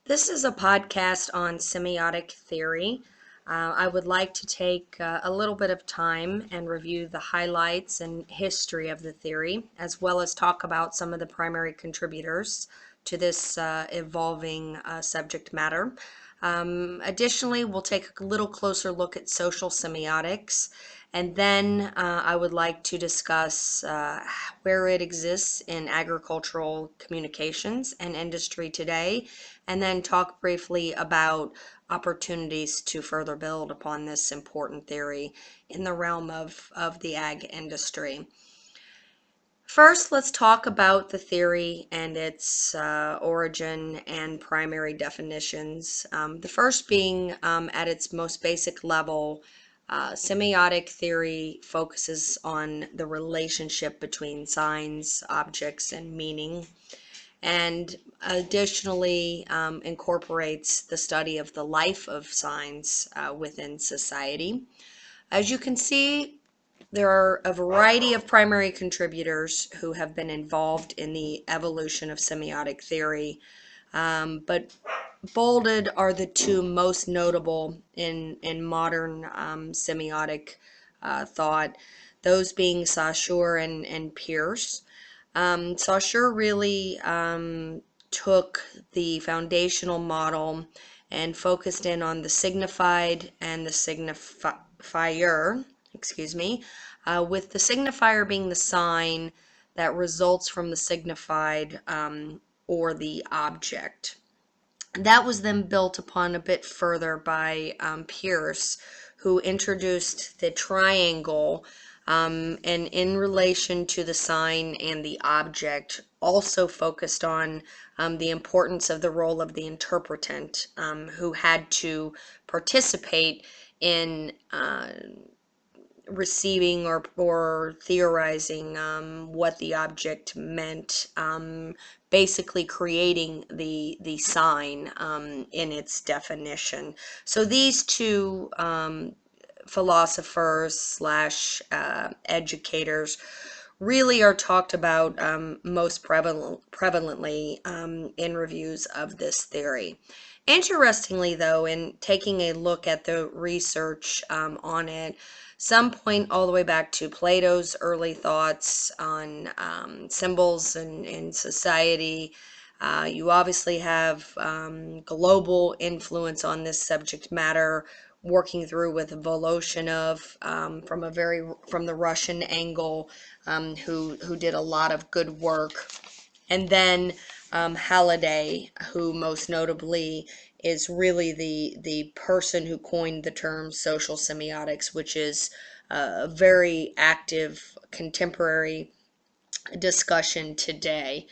This is a podcast on semiotic theory. I would like to take a little bit of time and review the highlights and history of the theory, as well as talk about some of the primary contributors to this evolving subject matter. Additionally, we'll take a little closer look at social semiotics, and then I would like to discuss where it exists in agricultural communications and industry today, and then talk briefly about opportunities to further build upon this important theory in the realm of the ag industry. First, let's talk about the theory and its origin and primary definitions. The first being, at its most basic level, semiotic theory focuses on the relationship between signs, objects, and meaning, and additionally incorporates the study of the life of signs within society. As you can see, there are a variety of primary contributors who have been involved in the evolution of semiotic theory, but bolded are the two most notable in modern semiotic thought, those being Saussure and Peirce. Saussure really took the foundational model and focused in on the signified and the signifier, with the signifier being the sign that results from the signified or the object. That was then built upon a bit further by Peirce, who introduced the triangle, and in relation to the sign and the object, also focused on the importance of the role of the interpretant, who had to participate in receiving or theorizing what the object meant, basically creating the sign in its definition. So these two philosophers slash educators really are talked about most prevalently in reviews of this theory. Interestingly, though, in taking a look at the research on it, some point all the way back to Plato's early thoughts on symbols in society. You obviously have global influence on this subject matter, working through with Voloshinov from the Russian angle, who did a lot of good work, and then Halliday, who most notably is really the person who coined the term social semiotics, which is a very active contemporary discussion today.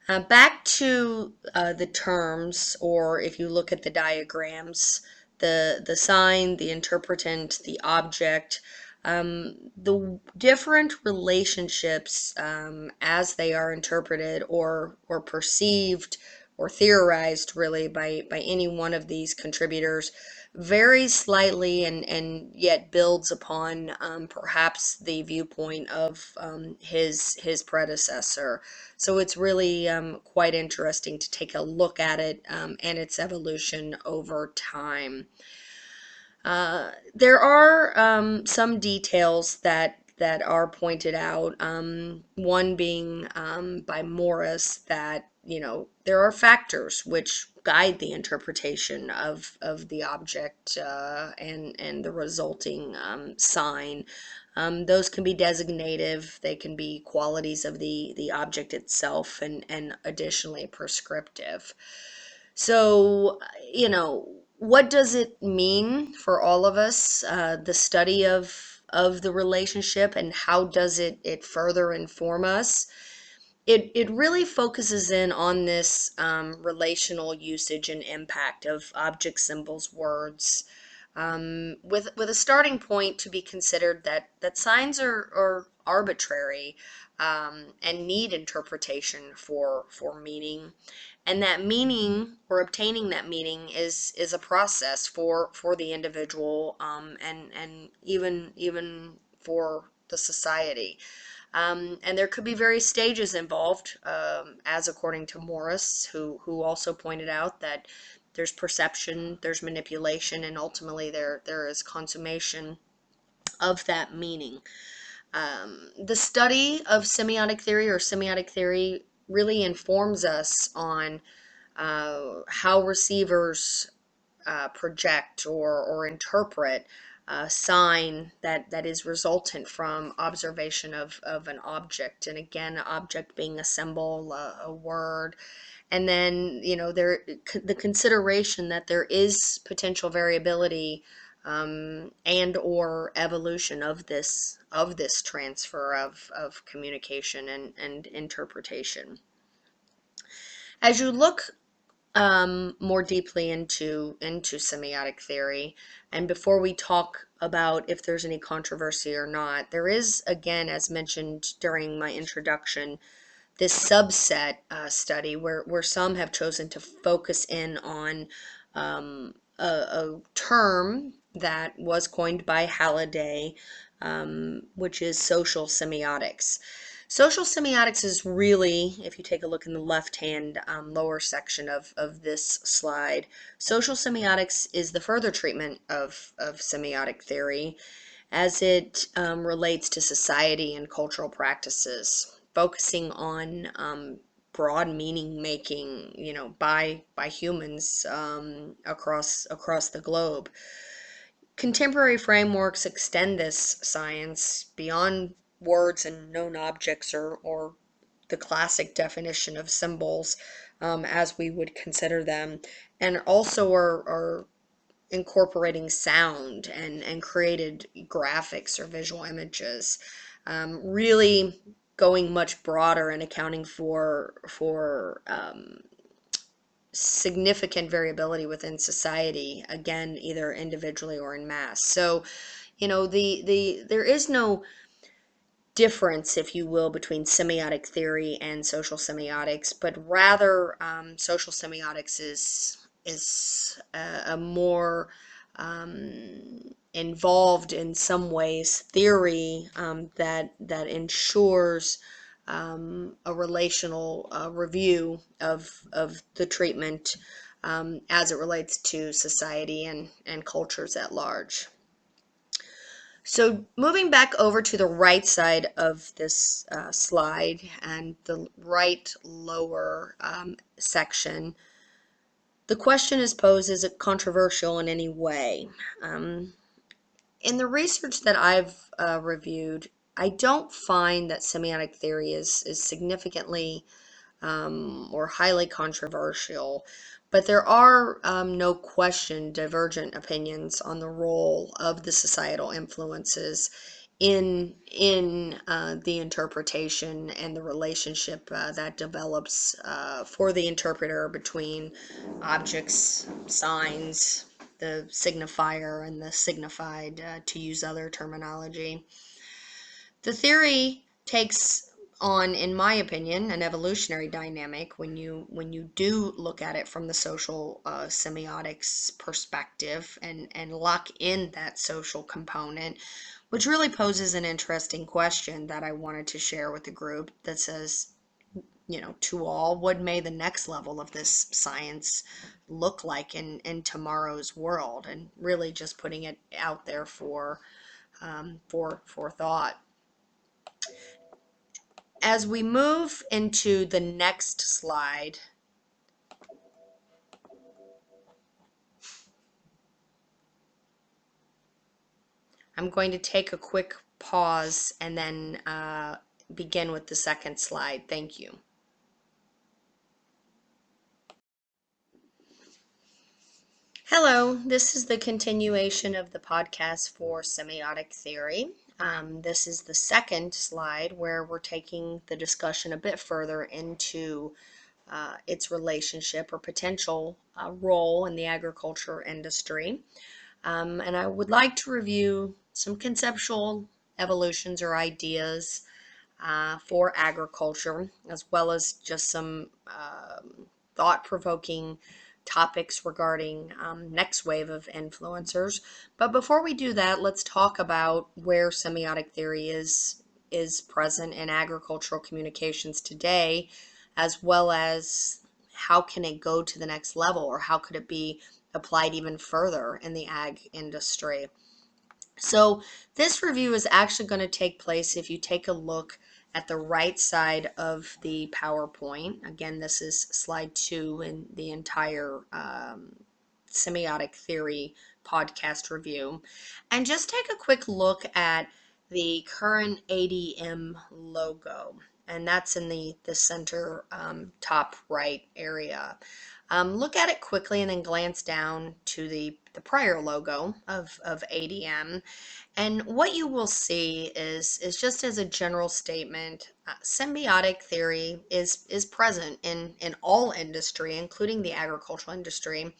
Back to the terms, or if you look at the diagrams, the sign, the interpretant, the object, the different relationships as they are interpreted or perceived or theorized really by any one of these contributors varies slightly and yet builds upon perhaps the viewpoint of his predecessor. So it's really quite interesting to take a look at it and its evolution over time. There are some details that are pointed out. One being by Morris that there are factors which guide the interpretation of the object and the resulting sign. Those can be designative, they can be qualities of the object itself, and additionally prescriptive. So, what does it mean for all of us, the study of the relationship, and how does it further inform us? It really focuses in on this relational usage and impact of object symbols, words, with a starting point to be considered that signs are arbitrary and need interpretation for meaning, and that meaning or obtaining that meaning is a process for the individual, and even for the society. And there could be various stages involved, as according to Morris, who also pointed out that there's perception, there's manipulation, and ultimately there is consummation of that meaning. The study of semiotic theory really informs us on how receivers project or interpret a sign that is resultant from observation of an object. And again, an object being a symbol, a word. And then, the consideration that there is potential variability and or evolution of this transfer of communication and interpretation. As you look more deeply into semiotic theory, and before we talk about if there's any controversy or not, there is, again, as mentioned during my introduction, this subset study where some have chosen to focus in on a term that was coined by Halliday, which is social semiotics. Social semiotics is really, if you take a look in the left-hand lower section of this slide, social semiotics is the further treatment of semiotic theory as it relates to society and cultural practices, focusing on broad meaning making, by humans across the globe. Contemporary frameworks extend this science beyond words and known objects or the classic definition of symbols as we would consider them, and also are incorporating sound and created graphics or visual images, really going much broader and accounting for significant variability within society, again, either individually or in mass. So, there is no difference, if you will, between semiotic theory and social semiotics, but rather social semiotics is a more involved, in some ways, theory that ensures a relational review of the treatment as it relates to society and cultures at large. So moving back over to the right side of this slide and the right lower section, the question is posed, is it controversial in any way? In the research that I've reviewed, I don't find that semiotic theory is significantly or highly controversial, but there are no question divergent opinions on the role of the societal influences in the interpretation and the relationship that develops for the interpreter between objects, signs, the signifier and the signified, to use other terminology. The theory takes on, in my opinion, an evolutionary dynamic when you do look at it from the social semiotics perspective and lock in that social component, which really poses an interesting question that I wanted to share with the group that says, to all, what may the next level of this science look like in tomorrow's world, and really just putting it out there for thought. As we move into the next slide, I'm going to take a quick pause and then begin with the second slide. Thank you. Hello, this is the continuation of the podcast for semiotic theory. This is the second slide where we're taking the discussion a bit further into its relationship or potential role in the agriculture industry. And I would like to review some conceptual evolutions or ideas for agriculture, as well as just some thought-provoking topics regarding next wave of influencers. But before we do that, let's talk about where semiotic theory is is present in agricultural communications today, as well as how can it go to the next level, or how could it be applied even further in the ag industry. So this review is actually going to take place if you take a look at the right side of the PowerPoint. Again, this is slide 2 in the entire semiotic theory podcast review. And just take a quick look at the current ADM logo. And that's in the center top right area. Look at it quickly and then glance down to the prior logo of ADM. And what you will see is just as a general statement, symbiotic theory is present in all industry, including the agricultural industry,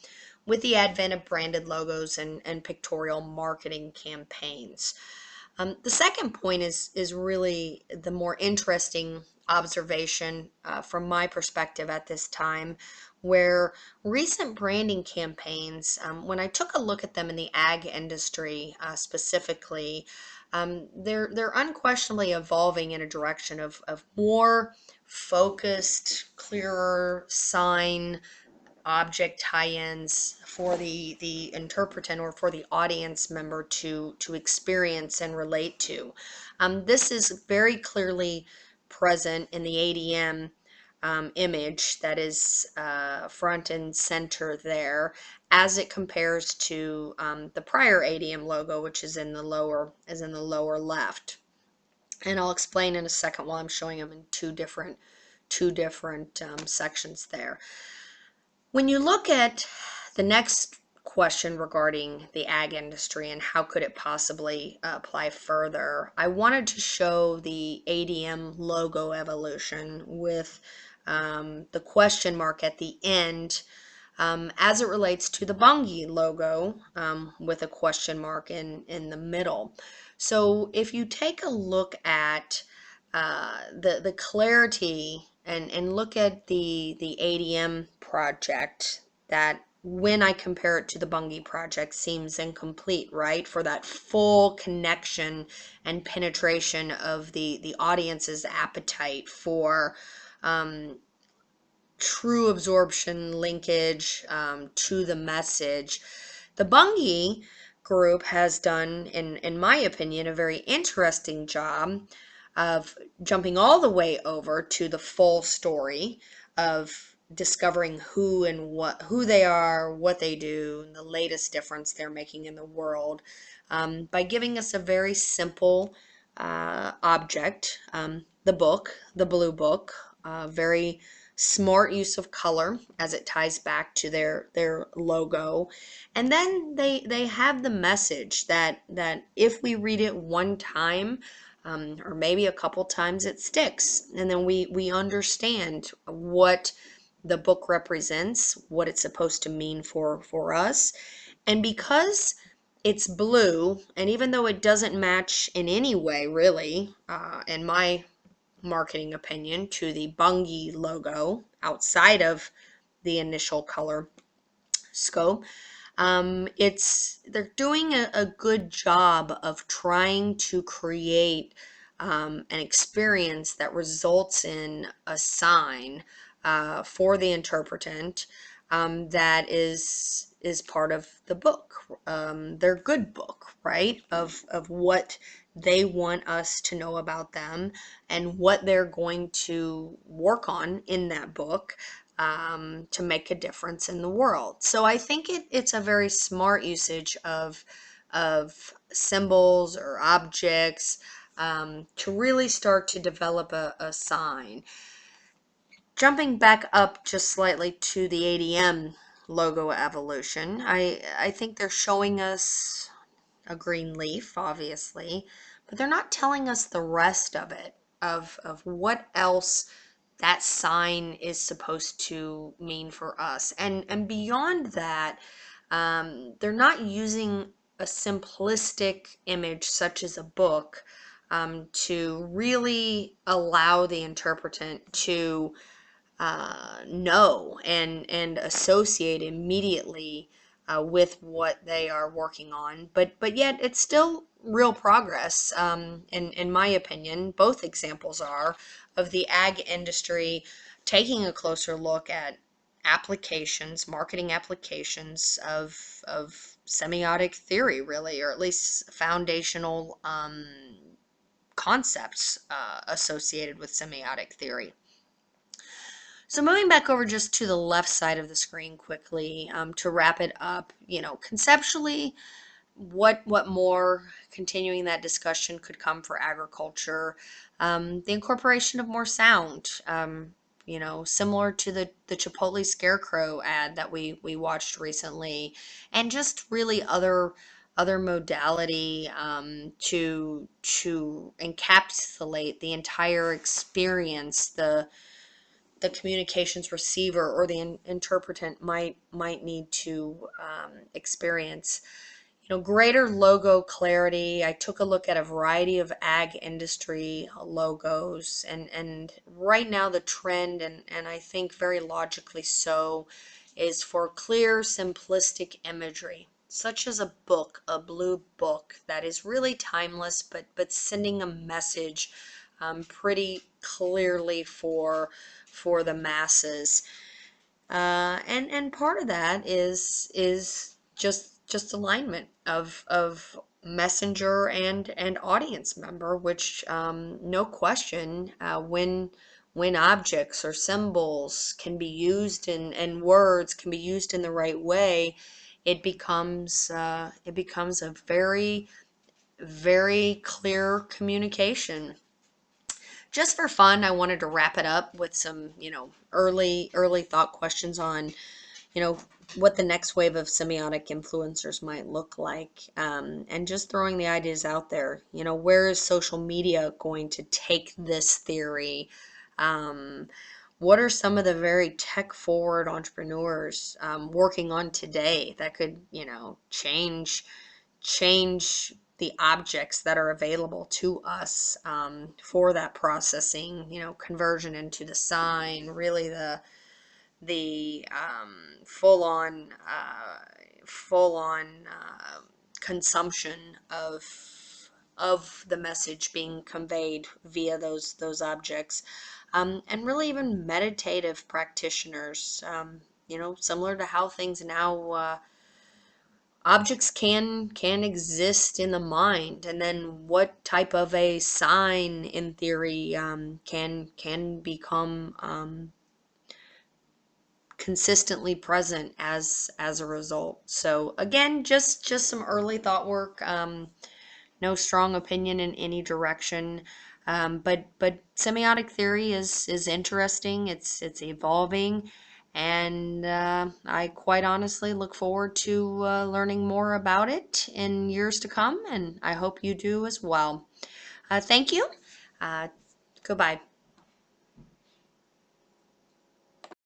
with the advent of branded logos and pictorial marketing campaigns. The second point is really the more interesting observation from my perspective at this time, where recent branding campaigns, when I took a look at them in the ag industry specifically, they're unquestionably evolving in a direction of more focused, clearer sign object tie-ins for the interpretant or for the audience member to experience and relate to. This is very clearly present in the ADM image that is front and center there, as it compares to the prior ADM logo, which is in the lower left. And I'll explain in a second while I'm showing them in two different sections there. When you look at the next question regarding the ag industry and how could it possibly apply further, I wanted to show the ADM logo evolution with the question mark at the end as it relates to the Bunge logo with a question mark in the middle. So if you take a look at the clarity and look at the ADM project, that when I compare it to the Bunge project seems incomplete, right? For that full connection and penetration of the audience's appetite for true absorption linkage to the message. The Bunge group has done, in my opinion, a very interesting job of jumping all the way over to the full story of discovering who they are, what they do, and the latest difference they're making in the world by giving us a very simple object, the blue book, very smart use of color as it ties back to their logo. And then they have the message that if we read it one time, or maybe a couple times, it sticks. And then we understand what the book represents, what it's supposed to mean for us. And because it's blue, and even though it doesn't match in any way, really, in my marketing opinion, to the Bunge logo outside of the initial color scope, they're doing a good job of trying to create an experience that results in a sign for the interpretant that is part of the book, their good book, right? Of what they want us to know about them and what they're going to work on in that book to make a difference in the world. So I think it's a very smart usage of symbols or objects to really start to develop a sign. Jumping back up just slightly to the ADM logo evolution, I think they're showing us a green leaf, obviously, but they're not telling us the rest of it, of what else that sign is supposed to mean for us. And beyond that, they're not using a simplistic image such as a book to really allow the interpretant to know and associate immediately with what they are working on. But yet it's still real progress, in my opinion. Both examples are of the ag industry taking a closer look at applications, marketing applications of semiotic theory, really, or at least foundational concepts associated with semiotic theory. So moving back over just to the left side of the screen quickly, to wrap it up, conceptually, what more, continuing that discussion, could come for agriculture? The incorporation of more sound, similar to the Chipotle Scarecrow ad that we watched recently, and just really other modality, to encapsulate the entire experience the communications receiver or the interpretant might need to experience. Greater logo clarity. I took a look at a variety of ag industry logos, and right now the trend, and I think very logically so, is for clear, simplistic imagery, such as a book, a blue book that is really timeless, but sending a message pretty clearly for the masses. And part of that is just alignment of messenger and audience member, which, no question, when objects or symbols can be used, and words can be used in the right way, it becomes a very clear communication. Just for fun, I wanted to wrap it up with some, early thought questions on, you know, what the next wave of semiotic influencers might look like, and just throwing the ideas out there. Where is social media going to take this theory? What are some of the very tech forward entrepreneurs working on today that could, change the objects that are available to us, for that processing, conversion into the sign, really the full on consumption of the message being conveyed via those objects, and really even meditative practitioners, similar to how things now, objects can exist in the mind, and then what type of a sign in theory, can become, consistently present as a result. So again, just some early thought work. No strong opinion in any direction. But semiotic theory is interesting. It's evolving, and I quite honestly look forward to learning more about it in years to come, and I hope you do as well. Thank you. Uh, Goodbye.